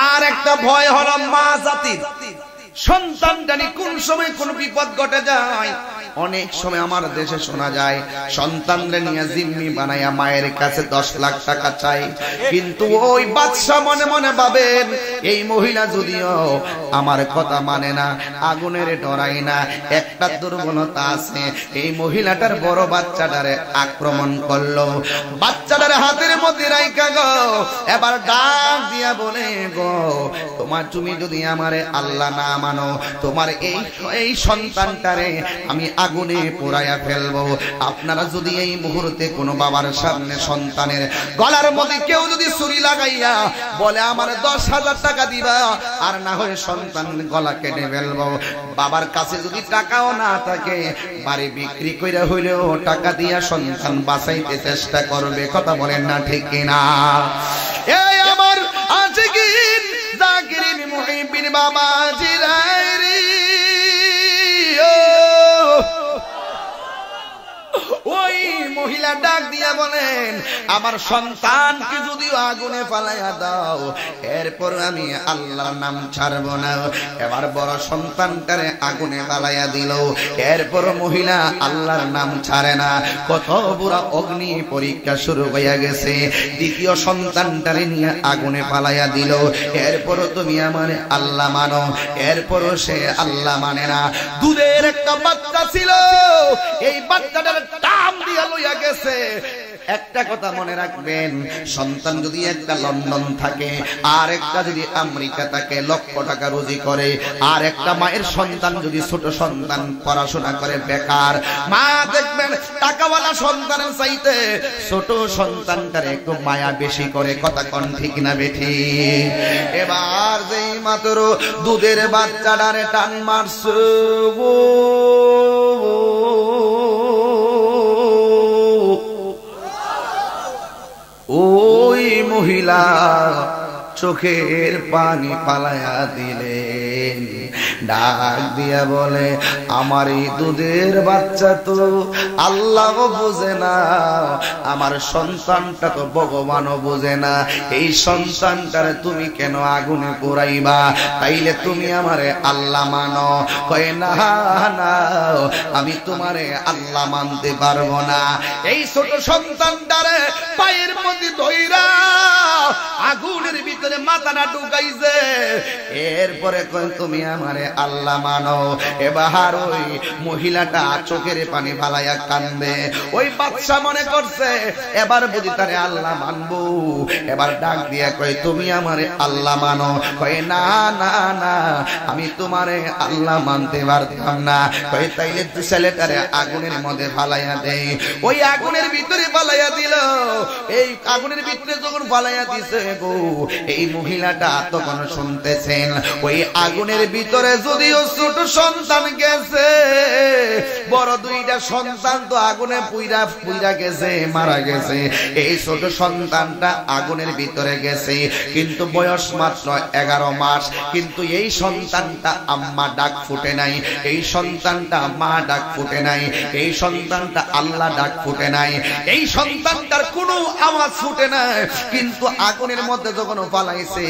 আর একটা ভয় হলো মা জাতির, সন্তান জানি কোন সময় কোন বিপদ ঘটে যায়। অনেক সময় আমার দেশে শোনা যায় সন্তানদের নিয়ে জিম্মি বানায়া মায়ের কাছে 10 লাখ টাকা চাই, কিন্তু ওই বাদশা মনে মনে ভাবেন এই মহিলা যদিও আমার কথা মানে না, আগুনের ডরাই না, একটা দুর্বলতা আছে, এই মহিলাটার বড় বাচ্চাটারে আক্রমণ করলো, বাচ্চাটার হাতের মধ্যে রাইখা গো এবার ডাক দিয়া বলে গো তুমি যদি আমারে আল্লাহ না মানো, তোমার এই সন্তানটারে আমি আগুনে পোড়াইয়া ফেলবো। আপনারা যদি এই মুহূর্তে কোনো বাবার সামনে সন্তানের গলার মধ্যে কেউ যদি ছুরি লাগাইয়া বলে আমার 10,000 টাকা দিবা, আর না হয় সন্তান গলা কেটে ফেলবো, বাবার কাছে যদি টাকাও না থাকে বাড়ি বিক্রি করে হইলেও টাকা দিয়া সন্তান বাঁচাইতে চেষ্টা করবে। কথা বলেন না ঠিক কিনা? এই আমার আজকিন জাকিরিন মুহিবিন বাবা জিরাইরি, ওই মহিলা ডাক দিয়া বলেন আমার সন্তানকে যদিও আগুনে ফালাইয়া দাও, এরপর আমি আল্লাহর নাম ছাড়বো না। এবার বড় সন্তানটারে আগুনে ফালাইয়া দিল, এরপর মহিলা আল্লাহর নাম ছাড়ে না। কত বড় অগ্নি পরীক্ষা শুরু হইয়া গেছে, দ্বিতীয় সন্তানটারে নিয়ে আগুনে ফালাইয়া দিল, এরপর তুমি আমার আল্লাহ মানো, এরপরও সে আল্লাহ মানে না। দুধের একটা বাচ্চা ছিল, এই বাচ্চাটার দাম দিয়া লইয়া গেছে। একটা কথা মনে রাখবেন, সন্তান যদি একটা লন্ডন থাকে আর একটা যদি আমেরিকা থাকে, লক্ষ টাকা রুজি করে, আর একটা মায়ের সন্তান যদি ছোট সন্তান পড়াশোনা করে বেকার, মা দেখবেন টাকাওয়ালা সন্তানের চাইতে ছোট সন্তানটার একটু মায়া বেশি করে। কথা কোন ঠিক না বেঠি? এবার যেই মাত্র দুধের বাচ্চাটারে টান মারছে গো, ওই মহিলা চোখের পানি পালায়া দিলেন, ডাক দিয়া বলে আমার এই দুধের বাচ্চা তো আল্লাহ বুঝে না, আমার সন্তানটা তো ভগবানও বুঝে না, এই সন্তানটারে তুমি কেন আগুনে পোড়াইবা? তাইলে তুমি আমারে আল্লাহ মানো। কয় না না, আমি তোমারে আল্লাহ মানতে পারবো না। এই ছোট সন্তানটারে পায়ের মধ্যে ধইরা আগুনের ভিতরে মাথাটা ঢুকাইছে, এরপরে কয় তুমি আমারে আল্লাহ মানো। এবার ওই মহিলাটা চোখের পানি ফালাইয়া কান্দে। ওই বাদশা মনে করছে এবার বুঝি তারে আল্লাহ মানবো, এবার ডাক দিয়া কয় তুমি আমারে আল্লাহ মানো। কয় না না না, আমি তোমারে আল্লাহ মানতে পারতাম না। কয় তাইলে ছেলেটারে আগুনের মধ্যে ফালাইয়া দেই। ওই আগুনের ভিতরে ফালাইয়া দিল। এই আগুনের ভিতরে যখন ফালাইয়া দিছে গো, এই মহিলাটা তখন শুনতেছেন ওই আগুনের ভিতরে যদিও ছোট সন্তান গেছে, বড় দুইটা সন্তান তো আগুনে পুইরা গেছে, মারা গেছে। এই ছোট সন্তানটা আগুনের ভিতরে গেছে, কিন্তু বয়স মাত্র 11 মাস। কিন্তু এই সন্তানটা আম্মা ডাক ফুটে নাই, এই সন্তানটা মা ডাক ফুটে নাই, এই সন্তানটা আল্লাহ ডাক ফুটে নাই, এই সন্তানটার কোনো আওয়াজ ফুটে নাই। কিন্তু আগুনের মধ্যে যখন পালাইছে,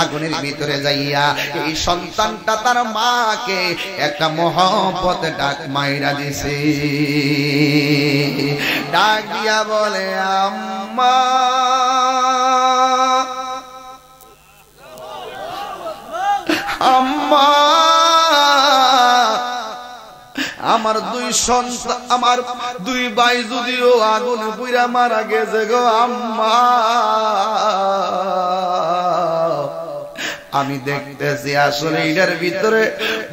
আগুনের ভিতরে যাইয়া এই সন্তানটা তার মাকে একটা মহব্বত ডাক মাইরা দিছে। ডাক দিয়া বলে আম্মা, আম্মা আমার দুই সন্তান, আমার দুই ভাই যদিও আগুনে পুইরা মারা গেছে গো আম্মা, আমি দেখতেছি আসলে এটার ভিতরে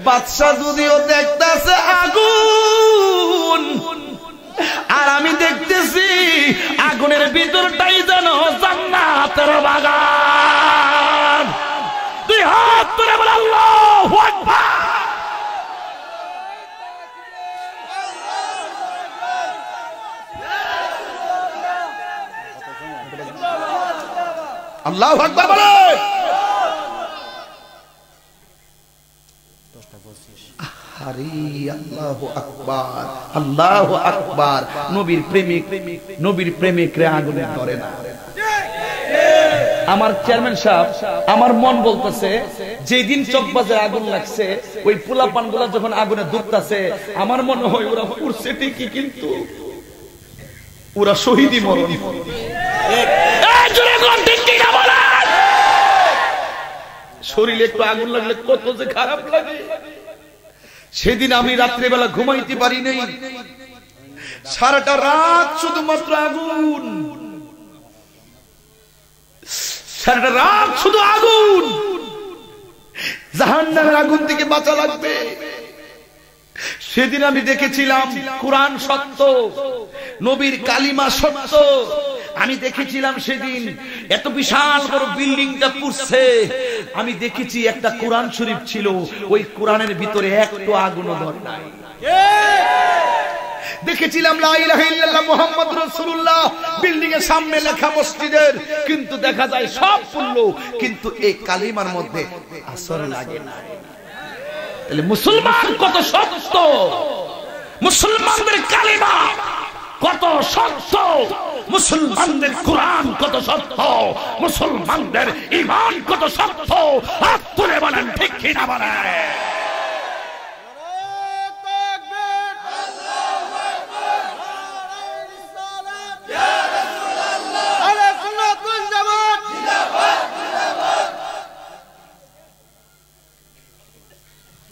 বাদশা যদিও দেখতেছে আগুন, আর আমি দেখতেছি আগুনের ভিতরটাই যেন জান্নাতের বাগান। দুই হাত তুলে বলে আল্লাহু আকবার। আল্লাহু আকবার বলে। আল্লাহু আকবার, আল্লাহু আকবার। নবীর প্রেমিক, নবীর প্রেমিকরা আগুনে ধরে না। আমার চেয়ারম্যান সাহেব, আমার মন বলতেছে যেদিন চকবাজারে আগুন লাগছে ওই পোলাপান গুলা যখন আগুনে ডুবতেছে আমার মনে হয় ওরা পুড়ছে ঠিকই, কিন্তু ওরা শহীদই মরণ। শরীরে একটু আগুন লাগলে কত যে খারাপ লাগে। সেদিন আমি রাত্রেবেলা ঘুমাইতে পারি নাই, সারাটা রাত শুধুমাত্র আগুন, সারাটা রাত শুধু আগুন। জাহান্নামের আগুন থেকে বাঁচা লাগবে। সেদিন আমি দেখেছিলাম কুরআন সত্য, নবীর কালিমা সত্য। আমি দেখেছিলাম সেদিন এত বিশাল বড় বিল্ডিংটা পুড়ছে, আমি দেখেছি একটা কোরআন শরীফ ছিল, ওই কোরআনের ভিতরে একটু আগুনও ধরে নাই। দেখেছিলাম লা ইলাহা ইল্লাল্লাহ মুহাম্মাদুর রাসূলুল্লাহ বিল্ডিং এর সামনে লেখা মসজিদের, কিন্তু দেখা যায় সব পড়ল, কিন্তু এই কালিমার মধ্যে আসর লাগে না। তাহলে মুসলমান কত সত্য, মুসলমানদের কালিমা কত সত্য, মুসলমানদের কোরআন কত সত্য, মুসলমানদের ঈমান কত সত্য। হাত তুলে বলেন ঠিক কি না বলেন?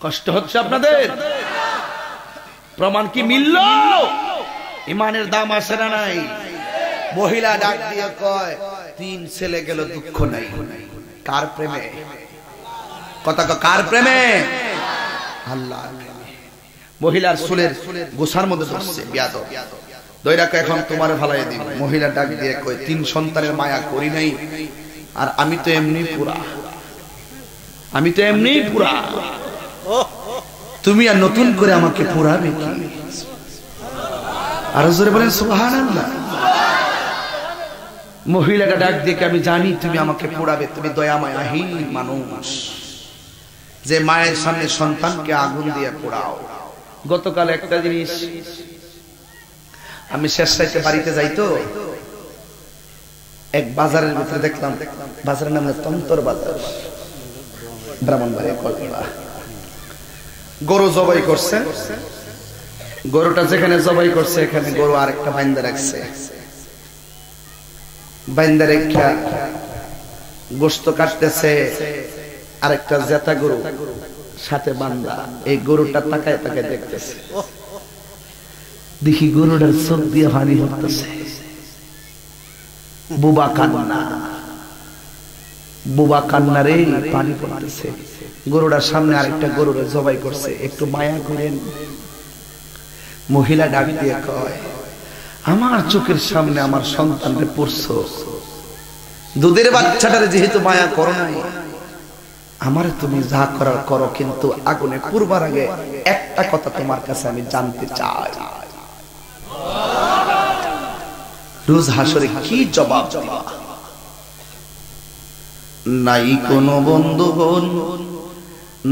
কষ্ট হচ্ছে আপনাদের? প্রমাণ কি মিলল? ইমানের দাম আছে না নাই? মহিলা ডাক দিয়ে কয় 3 ছেলে গেল দুঃখ নাই। কার প্রেমে? কথা কার প্রেমে? আল্লাহ। মহিলার চুলের গোছার মধ্যে ধরছে বিয়াদব, দইরাকে এখন তোমারে ফালাই দিব। মহিলা ডাক দিয়ে কয় 3 সন্তানের মায়া করি নাই, আর আমি তো এমনি পুরা, আমি তো এমনি পুরা, তুমি আর নতুন করে আমাকে পুরাবে কি? আর জোরে বলেন সুবহানাল্লাহ। মহিলাটা ডাক দিয়ে আমি জানি তুমি আমাকে পুরাবে, তুমি দয়া মায়াহীন মানুষ, যে মায়ের সামনে সন্তানকে আগুন দিয়ে পোড়াও। গতকাল একটা জিনিস আমি শেষ সাইতে বাড়িতে যাইতো, এক বাজারের ভিতরে দেখলাম, বাজারের নাম তন্তর বাজার, ব্রাহ্মণবাড়িয়া কলকাতা। গরু জবাই করছে, গরুটা যেখানে জবাই করছে এখানে গরু আরেকটা বাইন্দা রাখছে, বাইন্দা রেখা গোশত কাটতেছে, আরেকটা জেতা গরু সাথে বান্দা। এই গরুটা তাকায় তাকায় দেখতেছে, দেখি গরুটার চোখ দিয়ে পানি পড়তেছে, বুবা কান্না, বুবা কান্নারে পানি পড়তেছে। গরুটার সামনে আরেকটা গরুর জবাই করছে, একটু মায়া করেন। মহিলা ডাক দিয়ে কয় আমার চোখের সামনে আমার সন্তানকে পড়ছো, দুধের বাচ্চাটারে যেহেতু মায়া করো নাই, আমারে তুমি যা করার করো, কিন্তু আগুনে পুরবার আগে একটা কথা তোমার কাছে আমি জানতে চাই, রোজ হাসরে কি জবাব দিবা? নাই কোনো বন্ধুগণ,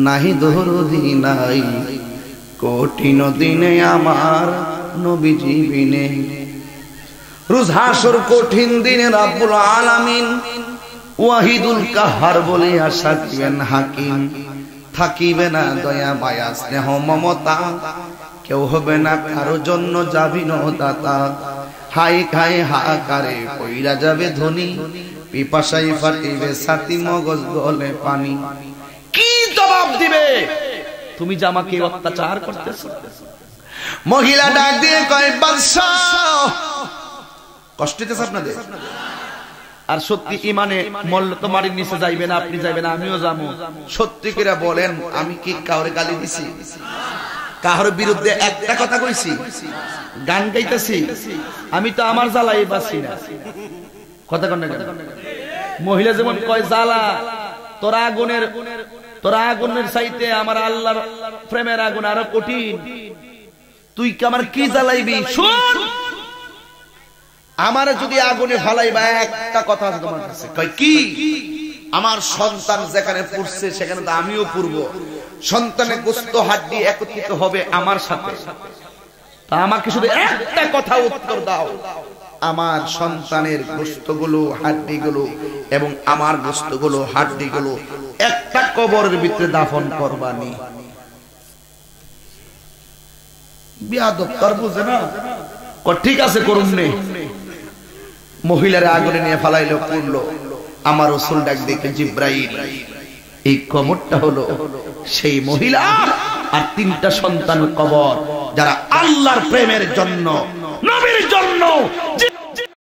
নাহি দরদি নাই, কঠিন দিনে আমার নবীজি বিনে। রোজ হাসর কঠিন দিনে রব্বুল আলামিন ওয়াহিদুল কাহার বলে আশা দিবেন হাকিম, থাকিবে না দয়া মায়া স্নেহ মমতা, কেউ হবে না কারো জন্য যাবি দাতা। হাই খাই হাকারে কইরা যাবে ধনী, পিপাসাই ফাটিবে ছাতি মগজ গলে পানি। কি জবাব দিবে তুমি যে আমাকে অত্যাচার করতেছ? মহিলা ডাক দিয়ে কয় বাদশাহ, কষ্ট হইতেছে আপনাদের? আর সত্যি ইমানে মল্ল তো মাটির নিচে যাইবে না, আপনি যাইবেন, আমিও যাবো। সত্যি করে বলেন, আমি কি কাউরে গালি দিছি? কারোর বিরুদ্ধে একটা কথা কইছি? গান গাইতেছি? আমি তো আমার জ্বালাই বাঁচি না। কথা কন না কেন? মহিলা যেমন কয় জ্বালা, তোরা আগুনের চাইতে আমার আল্লাহর প্রেমের আগুন আরো কঠিন, তুই কি আমার কি জ্বালাইবি? শুন, আমার যদি আগুনে ফালাইবা একটা কথা আছে তোমার কাছে, কয় কি? আমার সন্তান যেখানে পড়ছে সেখানে তো আমিও পড়ব, সন্তানের গোশত হাড্ডি একত্রিত হবে আমার সাথে, তা আমাকে শুধু একটা কথা উত্তর দাও, আমার সন্তানের গোশতগুলো হাড্ডিগুলো এবং আমার গোশতগুলো হাড্ডিগুলো একটা কবরের ভিতরে দাফন করবানি। বিয়াদব তার বুঝে না, ঠিক আছে করুন নে। মহিলার আগুনে নিয়ে ফালাইলো, করলো। আমার রাসূল ডাক দেখে, জিব্রাইল, এই কবরটা হলো সেই মহিলা আর 3টা সন্তান কবর, যারা আল্লাহর প্রেমের জন্য, নবীর জন্য যে